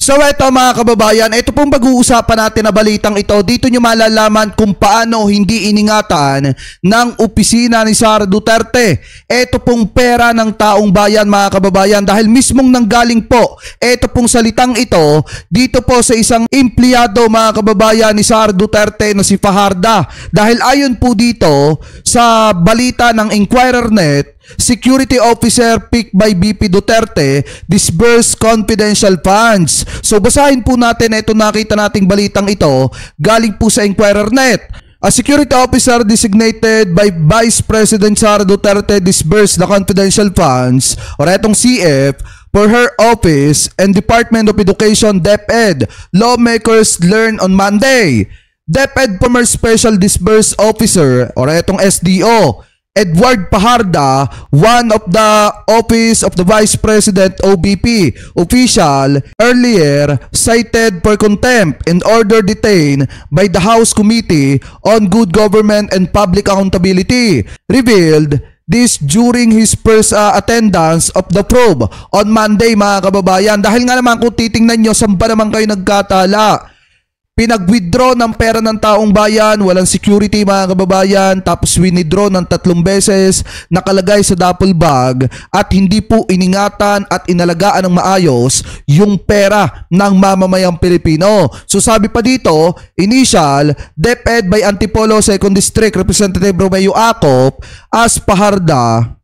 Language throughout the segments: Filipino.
So eto mga kababayan, ito pong pag-uusapan natin na balitang ito. Dito nyo malalaman kung paano hindi iningatan ng opisina ni Sara Duterte ito pong pera ng taong bayan mga kababayan, dahil mismong nanggaling po ito pong salitang ito dito po sa isang empleyado mga kababayan ni Sara Duterte na si Fajarda. Dahil ayon po dito sa balita ng Inquirer.net, Security Officer picked by BP Duterte disbursed confidential funds. So basahin po natin ito, nakita nating balitang ito galing po sa Inquirer.net. A security officer designated by Vice President Sara Duterte disbursed the confidential funds or etong CF for her office and Department of Education DepEd, lawmakers learned on Monday. DepEd former Special Disbursed Officer or etong SDO Edward Fajarda, one of the Office of the Vice President OVP official, earlier cited for contempt and order detained by the House Committee on Good Government and Public Accountability, revealed this during his first attendance of the probe on Monday mga kababayan. Dahil nga naman kung titingnan nyo, saan ba naman kayo nagkatala? Pinag-withdraw ng pera ng taong bayan, walang security mga kababayan, tapos winidraw ng 3 beses, nakalagay sa duffel bag at hindi po iningatan at inalagaan ng maayos yung pera ng mamamayang Pilipino. So sabi pa dito, initial, DepEd by Antipolo 2nd District Representative Romeo Acop as Fajarda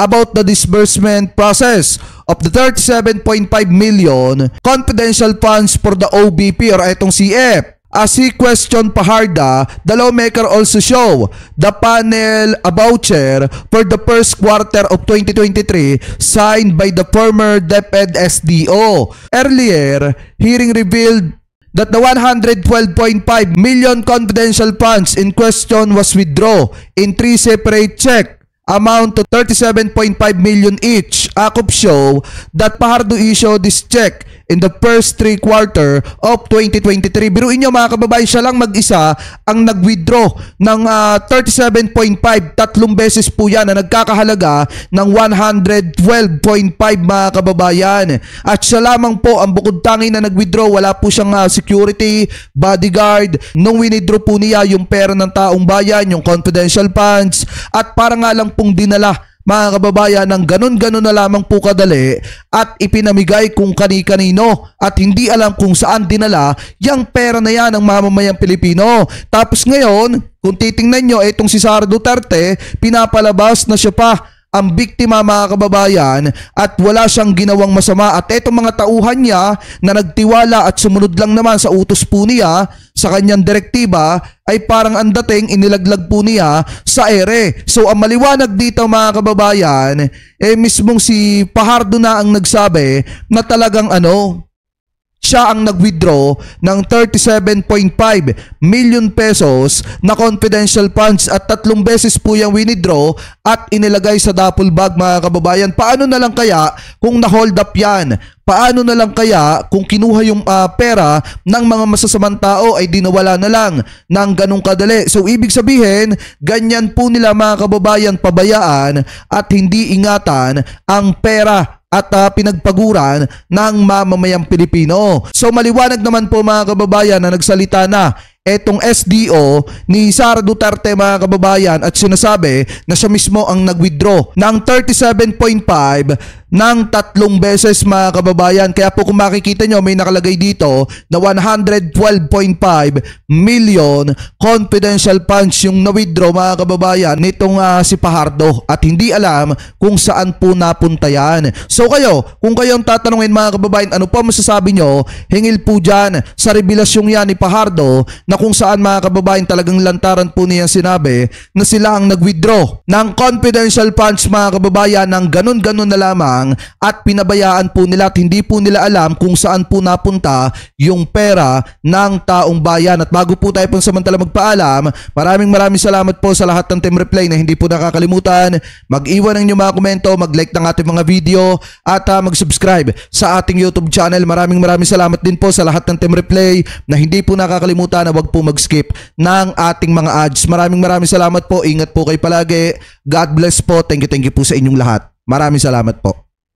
about the disbursement process of the 37.5 million confidential funds for the OVP or itong CF. As he questioned Fajarda, the lawmaker also show the panel a voucher for the first quarter of 2023 signed by the former DepEd SDO. Earlier, hearing revealed that the 112.5 million confidential funds in question was withdrawn in 3 separate checks amount to 37.5 million each. Acop show that Fajardo issued this check in the first 3 quarters of 2023. Biruin nyo mga kababayan, siya lang mag-isa ang nag-withdraw ng 37.5, 3 beses po yan na nagkakahalaga ng 112.5 mga kababayan. At siya lamang po ang bukod tangi na nag-withdraw, wala po siyang security, bodyguard, nung winidraw po niya yung pera ng taong bayan, yung confidential funds, at para nga lang pong dinala mga kababayan ng ganun-ganun na lamang po kadali at ipinamigay kung kani-kanino at hindi alam kung saan dinala yung pera na yan ng mamamayang Pilipino. Tapos ngayon, kung titingnan nyo, itong si Sara Duterte, pinapalabas na siya pa ang biktima mga kababayan at wala siyang ginawang masama. At itong mga tauhan niya na nagtiwala at sumunod lang naman sa utos po niya sa kanyang direktiba ay parang ang dating inilaglag po niya sa ere. So ang maliwanag dito mga kababayan, mismong si Fajardo na ang nagsabi na talagang siya ang nag-withdraw ng 37.5 million pesos na confidential funds at 3 beses po yung winidraw at inilagay sa duffel bag mga kababayan. Paano na lang kaya kung na-hold up yan? Paano na lang kaya kung kinuha yung pera ng mga masasamang tao ay dinawala na lang ng ganong kadali? So ibig sabihin, ganyan po nila mga kababayan pabayaan at hindi ingatan ang pera at pinagpaguran ng mamamayang Pilipino. So maliwanag naman po mga kababayan na nagsalita na etong SDO ni Sara Duterte mga kababayan at sinasabi na siya mismo ang nag-withdraw ng 37.5 ng 3 beses mga kababayan. Kaya po kung makikita nyo, may nakalagay dito na 112.5 million confidential funds yung na-withdraw mga kababayan nitong si Fajardo at hindi alam kung saan po napunta yan. So kayo, kung kayong tatanungin mga kababayan, ano po masasabi nyo? Hingil po dyan sa revelasyong yan ni Fajardo na kung saan mga kababayan talagang lantaran po niya sinabi na sila ang nag-withdraw ng confidential funds mga kababayan ng ganun-ganun na lamang at pinabayaan po nila at hindi po nila alam kung saan po napunta yung pera ng taong bayan. At bago po tayo pansamantala magpaalam, maraming salamat po sa lahat ng Team Reply na hindi po nakakalimutan mag-iwan ng inyong mga komento, mag-like ng ating mga video at mag-subscribe sa ating YouTube channel. Maraming salamat din po sa lahat ng Team Reply na hindi po nakakalimutan na wag po mag-skip ng ating mga ads. Maraming salamat po. Ingat po kayo palagi. God bless po. Thank you po sa inyong lahat. Maraming salamat po.